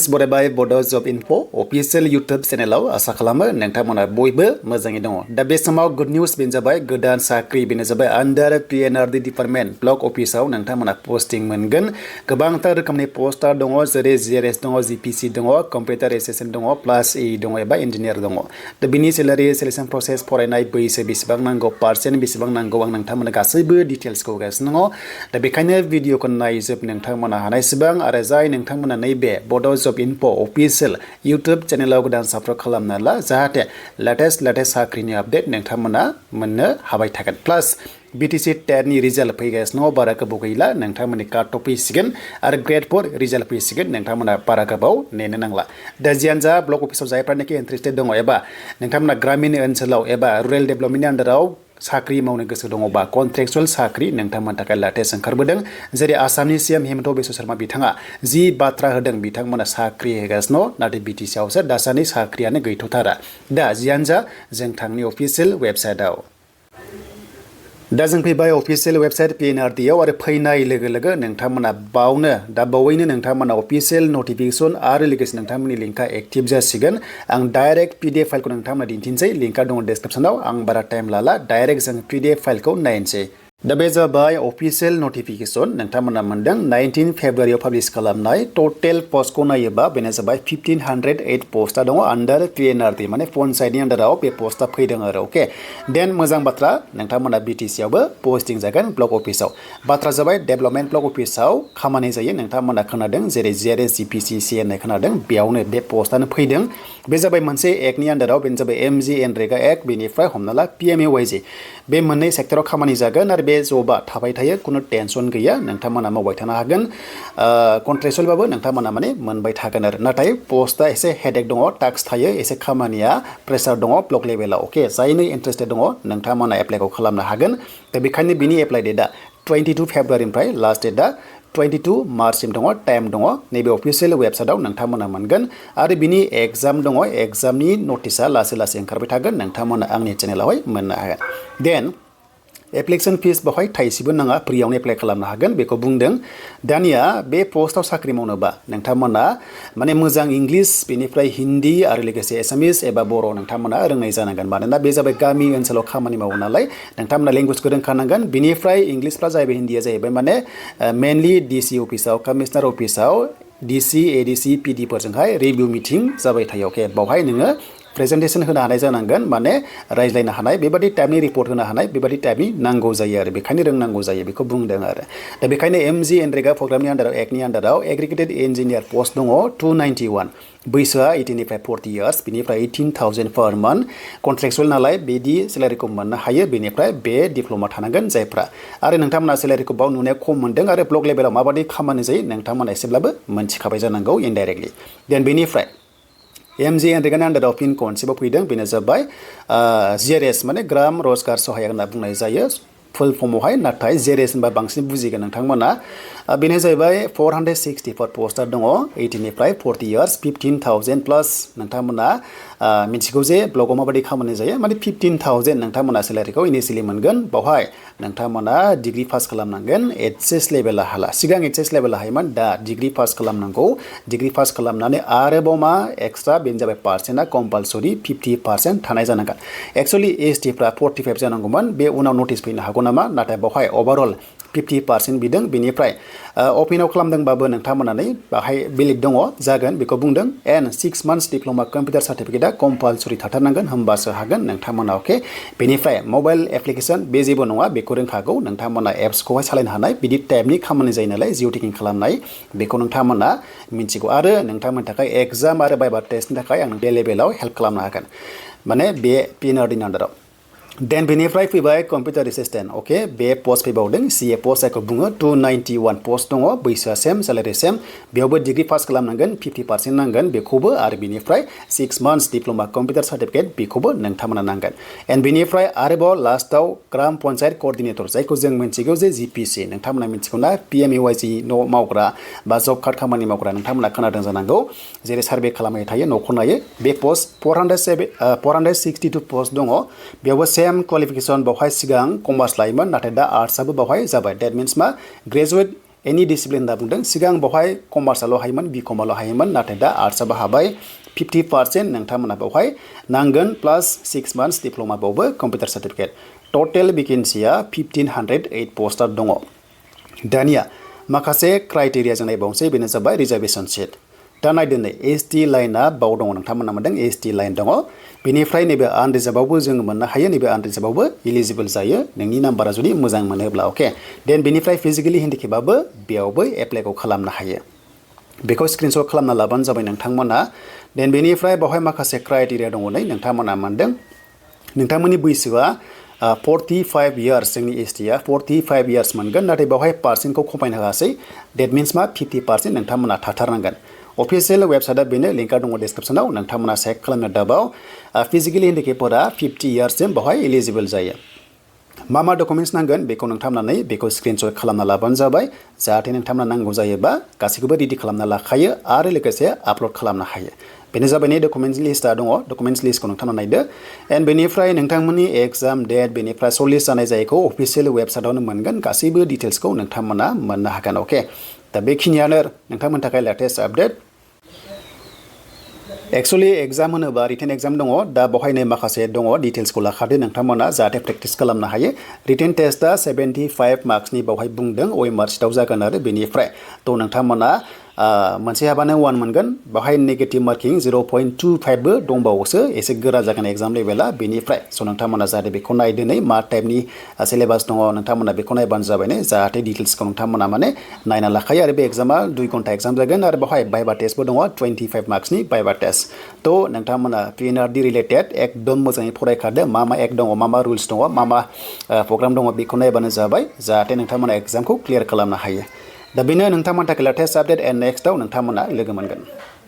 बरायबाय बड' जब info official YouTube चेनेलाव आसा खालामो नोंथांमोना बयबो मोजाङै दङ। दा बे समाव गुड निउज बेनो जाबाय गोदान साख्रि बेनो जाबाय आन्डार PNRD डिपार्टमेन्ट ब्लक अफिसाव नोंथांमोना पोस्टिं मोनगोन। गोबांथार रोखोमनि पोस्टार दङ जेरै GRS दङ, GPC दङ, कम्पिउटार एसिस्टेन्ट दङ, प्लास ए दङ एबा इन्जिनियार दङ। दा बिनि सेलारि सिलेक्शन प्रसेस फरायनाय बैसो बेसेबां नांगौ पार्सेन्ट बेसेबां नांगौ आं नोंथांमोना गासैबो डिटेल्सखौ होगासिनो दङ। दा बेखायनो भिडिअखौ नायजोब नोंथांमोना हानायसेबां आरो जाय नोंथांमोना नैबे बड' जब इनफो अफिसियेल इउटुब चेनेलाव गोदान साबस्क्राइब खालामना ला जाहाथे लेटेस्ट साख्रिनि आपडेट नोंथांमोना मोननो हाबाय थागोन। प्लास BTC टेटनि रिजाल्ट फैगासिनो बारा गोबाव गैला नोंथांमोननि काट अफ फैसिगोन आरो ग्रेड 4 रिजाल्ट फैसिगोन नोंथांमोना बारा गोबाव नेनो नांला। दा जियानो जा ब्लक अफिसाव जायफ्रानोखि इन्टारेस्टेड दङ एबा नोंथांमोना ग्रामीण ओनसोलाव एबा रुरेल डेभेलपमेन्टनि आन्डाराव साख्रि मावनो गोसो दङबा कन्ट्रेक्चुअल साख्रि नोंथांमोननि थाखाय लेटेस्ट ओंखारबोदों। जेरै आसामनि CM हेमन्त बिश्व शर्मा बिथाङा जि बाथ्रा होदों बिथांमोना साख्रि होगासिनो नाथाय BTC आवसो दासान्दि साख्रियानो गैथ'थारा। दा जियानो जा जों थांनि अफिसियेल वेबसाइटआव। दा जों फैबाय अफिसियेल वेबसाइट PNRD आव आरो फैनाय लोगो लोगो नोंथांमोना बावैनो नोंथांमोना अफिसियेल नटिफिकेशन आरो लोगोसे नोंथांमोननि लिंकआ एक्टिभ जासिगोन। आं डाइरेक्ट PDF फाइलखौ नोंथांमोना दिन्थिनोसै, लिंकआ दङ डिस्क्रिप्शनाव। आं बारा टाइम लाला, डाइरेक्ट जों PDF फाइलखौ नायनोसै। दा बे जाबाय अफिसियेल नटिफिकेशन नोंथांमोना मोनदों 19 फेब्रुवारियाव पाब्लिश खालामनाय। टटेल पस्टखौ नायोबा बेनो जाबाय 1508 पस्टआ दङ आन्डार PNRD माने पन्चायतनि आन्डाराव बे पस्टआ फैदों आरो अके। देन मोजां बाथ्रा नोंथांमोना BTC आवबो पस्टिं जागोन ब्लक अफिसाव। बाथ्रा जाबाय डेभेलपमेन्ट ब्लक अफिसाव खामानि जायो नोंथांमोना खोनादों जेरै GRS GPC होननाय खोनादों बेयावनो बे पस्टआनो फैदों। बे जाबाय मोनसे एक्टनि आन्डाराव बेनो जाबाय MGNREGA एक्ट बेनिफ्राय हमना ला PMAYG बे मोननै सेक्टराव खामानि जागोन आरो बे जबा थाबाय थायो खुनु टेनसन गैया नोंथांमोना मावबाय थानो हागोन। कन्ट्रेक्चुअलबाबो नोंथांमोना माने मोनबाय थागोन आरो नाथाय पस्टआ एसे हेडेक दङ, टास्क थायो, एसे खामानिया प्रेसार दङ ब्लक लेभेलाव अके। जायनो इन्टारेस्टेड दङ नोंथांमोना एप्लाइखौ खालामनो हागोन। दा बेखायनो बिनि एप्लाइ डेटआ 22 फेब्रुवारिनिफ्राय लास्ट डेटआ 22 मार्चसिम दङ, टाइम दङ। नैबे अफिसियेल वेबसाइटआव नोंथांमोना मोनगोन आरो बिनि एग्जाम दङ, एग्जामनि नटिसआ लासै ओंखारबाय थागोन नोंथांमोना आंनि चेनेलावहाय मोननो हागोन। देन एप्लिकेसन फिस बेवहाय थाइसेबो नाङा, फ्रियावनो एप्लाइ खालामनो हागोन बेखौ बुंदों। दानिया बे पस्टआव साख्रि मावनोबा नोंथांमोना माने मोजां इंलिस बेनिफ्राय हिन्दी आरो लोगोसे एसामिस एबा बर' नोंथांमोना रोंनाय जानांगोन। मानोना बे जाबाय गामि ओनसोलाव खामानि मावो नालाय नोंथांमोना लेंगुवेजखौ रोंखानांगोन। बिनिफ्राय इंलिसफ्रा जाहैबाय हिन्दीया जाहैबाय माने मेनलि DC अफिसाव कमिशनार अफिसाव DC ADC PD फोरजोंहाय रिभिउ मिटिं जाबाय थायो अके। बावहाय नोङो प्रेजेन्टेसन होनो हानाय जानांगोन, माने रायज्लायनो हानाय बेबादि टाइपनि रिपर्ट होनो हानाय बेबादि टाइपनि नांगौ जायो आरो बेखायनो रोंनांगौ जायो बेखौ बुंदों आरो। दा बेखायनो MGNREGA प्रग्रामनि आन्डाराव एक्टनि आन्डाराव एग्रिगेटेड इन्जिनियार पस्ट दङ 291, बैसोआ 18 निफ्राय 40 इयार्स, बिनिफ्राय 18,000 पार मान्थ। कन्ट्रेक्चुअल नालाय बिदि सेलारिखौ मोननो हायो। बेनिफ्राय बे डिप्ल'मा थानांगोन जायफ्रा आरो नोंथांमोना सेलारिखौ बाव नुनाया खम मोनदों आरो ब्लक लेभेलाव माबादि खामानि जायो नोंथांमोना एसेब्लाबो मोनथिखाबाय जानांगौ इनडाइरेक्टलि। देन बेनिफ्राय MGNREGAनि आन्डाराव फिन खनसेबाव फैदों बेनो जाबाय GRS माने ग्राम रजगार सहायक होनना बुंनाय जायो फुल फर्मआवहाय, नाथाय GRS होनबा बांसिन बुजिगोन नोंथांमोना। बेनो जाहैबाय 464 पस्टार दङ 18 निफ्राय 40 इयार्स, 15,000 प्लास। नोंथांमोना मिथिगौ जे ब्लकआव माबायदि खामानि जायो, माने 15,000 नोंथांमोना सेलारिखौ इनिशियेलि मोनगोन। बावहाय नोंथांमोना डिग्री पास खालामनांगोन, HS लेभेला हाला। सिगां HS लेभेला हायोमोन, दा डिग्री पास खालामनांगौ। डिग्री पास खालामनानै आरोबाव मा एक्सट्रा बेनो जाबाय पार्सेन्टआ कम्पालसरि 50% थानाय जानांगोन। एक्सुवेलि STफ्रा 45 जानांगौमोन, बे उनाव नटिस फैनो हागौ नामा, नाथाय बावहाय ओभारअल 50% बिदों। बेनिफ्राय अपेनाव खालामदोंबाबो नोंथांमोना बाहाय बेलेग दङ जागोन बेखौ बुंदों। And 6 months diploma computer सार्टिफिकेटआ compulsory थाथारनांगोन होमबासो हागोन नोंथांमोना अके। बेनिफ्राय मबाइल एप्लिकेसन बे जेबो नङा, बेखौ रोंखागौ नोंथांमोना एप्सखौहाय सालायनो हानाय बिदि टाइपनि खामानि जायो नालाय जिअ टेकिं खालामनाय बेखौ नोंथांमोना मिथिगौ। आरो नोंथांमोननि थाखाय एग्जाम आरो भाइभा टेस्टनि थाखाय आं बे लेभेलाव हेल्प खालामनो हागोन माने बे PNRDनि आन्डाराव। देन बेनिफ्राय फैबाय कम्पिउटार एसिस्टेन्ट अके। बे पस्ट फैबावदों CA पस्ट जायखौ बुङो 291 पस्ट दङ, बैसोआ सेम, सेलारि सेम। बेयावबो डिग्री पास खालामनांगोन, 50% नांगोन बेखौबो, आरो बिनिफ्राय 6 मान्थ्स डिप्ल'मा कम्पिउटार सार्टिफिकेट बेखौबो नोंथांमोना नांगोन। एन्ड बेनिफ्राय आरोबाव लास्टआव ग्राम पन्चायत कर्डिनेटर जायखौ जों मिथिगौ जे GPC नोंथांमोना मिथिगौ ना, PMAYG न' मावग्रा बा जब कार्ड खामानि मावग्रा नोंथांमोना खोनादों जानांगौ, जेरै सार्भे खालामबाय थायो न'खौ नायो। बे पस्ट 462 पस्ट दङ, बेयावबो सेम क्वालिफिकेसन। बावहाय सिगां कमार्स लायोमोन नाथाय दा आर्ट्सआबो बावहाय जाबाय। डेट मिन्स मा ग्रेजुवेट एनि डिसिप्लिन होनना बुंदों सिगां बेवहाय कमार्सआल' हायोमोन बिकमआल' हायोमोन नाथाय दा आर्ट्सआबो हाबाय 50% नोंथांमोना बेवहाय नांगोन प्लास 6 months डिप्ल'मा बावबो कम्पिउटार सार्टिफिकेट टटेल भेकेन्सिया 1508 पस्टआव दङ दानिया माखासे क्राइटेरिया जों नायबावनोसै बेनो जाबाय रिजार्भेसन सीट दा नायदो नै एसटी लाइना बाव दङ नोंथांमोना मोनदों एसटी लाइन दङ बेनिफ्राय नैबे आनरिजार्भआवबो जों मोननो हायो नैबे आनरिजार्भआवबो इलिजिबल जायो नोंनि नाम्बारा जुदि मोजां मोनोब्ला अके देन बेनिफ्राय फिजिकेलि हेन्डिकेपाबो बेयावबो एप्लाइखौ खालामनो हायो बेखौ स्क्रिनशट खालामना लाबानो जाबाय नोंथांमोना देन बेनिफ्राय बावहाय माखासे क्राइटेरिया दङ नै नोंथांमोना मोनदों नोंथांमोननि बैसोआ 45 years जोंनि एसटीआ 45 years मोनगोन नाथाय बावहाय पार्सेन्टखौ खमायनो होआसै डेट मिन्स मा 50% नोंथांमोना थाथारनांगोन अफिसियेल वेबसाइटआ बेनो लिंकआ दङ डिस्क्रिप्शनाव नोंथांमोना चेक खालामनो दाबाव फिजिकेलि हेन्डिकेपफोरा 50 years सिम बावहाय एलिजिबल जायो मा डकुमेन्ट्स नांगोन बेखौ नोंथांमोना बेखौ स्क्रिनशट खालामना लाबानो जाबाय जाहाथे नोंथांमोना नांगौ जायोबा गासैखौबो रेडि खालामना लाखायो आरो लोगोसे आपल'ड खालामनो हायो बेनो जाबाय नै डकुमेन्ट्स लिस्टआ दङ डकुमेन्ट्स लिस्टखौ नोंथांमोना नायदो एन्ड बेनिफ्राय नोंथांमोननि एग्जाम डेट बेनिफ्राय सलिस जानाय जायखौ अफिसियेल वेबसाइटआवनो मोनगोन गासैबो डिटेल्सखौ नोंथांमोना मोननो हागोन अके दा बेखिनियानो नोंथांमोननि थाखाय लेटेस्ट आपडेट एक्चुअली एग्जाम होनोबा रिटेन एग्जाम दङ दा बेवहायनो माखासे दङ डिटेल्सखौ लाखादो नोंथांमोना जाहाथे प्रेक्टिस खालामनो हायो रिटेन टेस्टआ 75 मार्क्सनि बेवहाय बुंदों OMR शीटआव जागोन आरो बेनिफ्राय थ' नोंथांमोना मोनसे हाबानो 1 मोनगोन बेवहाय नेगेटिभ मार्किं 0.25 बो दंबावोसो एसे गोरा जागोन एग्जाम लेभेला बेनिफ्राय स' नोंथांमोना जाहाथे बेखौ नायदो नै मा टाइपनि सिलेबास दङ नोंथांमोना बेखौ नायबानो जाबाय नै जाहाथे डिटेल्सखौ नोंथांमोना माने नायना लाखायो आरो बे एग्जामा 2 घन्टा एग्जाम जागोन आरो बेवहाय भाइभा टेस्टबो दङ 25 मार्क्सनि भाइभा टेस्ट थ' नोंथांमोना PNRD रिलेटेड एकदम मोजाङै फरायखादो मा एक दङ मा रुल्स दङ मा प्रग्राम दङ बेखौ नायबानो जाबाय जाहाथे नोंथांमोना एग्जामखौ क्लियार खालामनो हायो दा बेनो नोंथांमोननि थाखाय लेटेस्ट आपडेट एन्ड नेक्स्टआव नोंथांमोना लोगो मोनगोन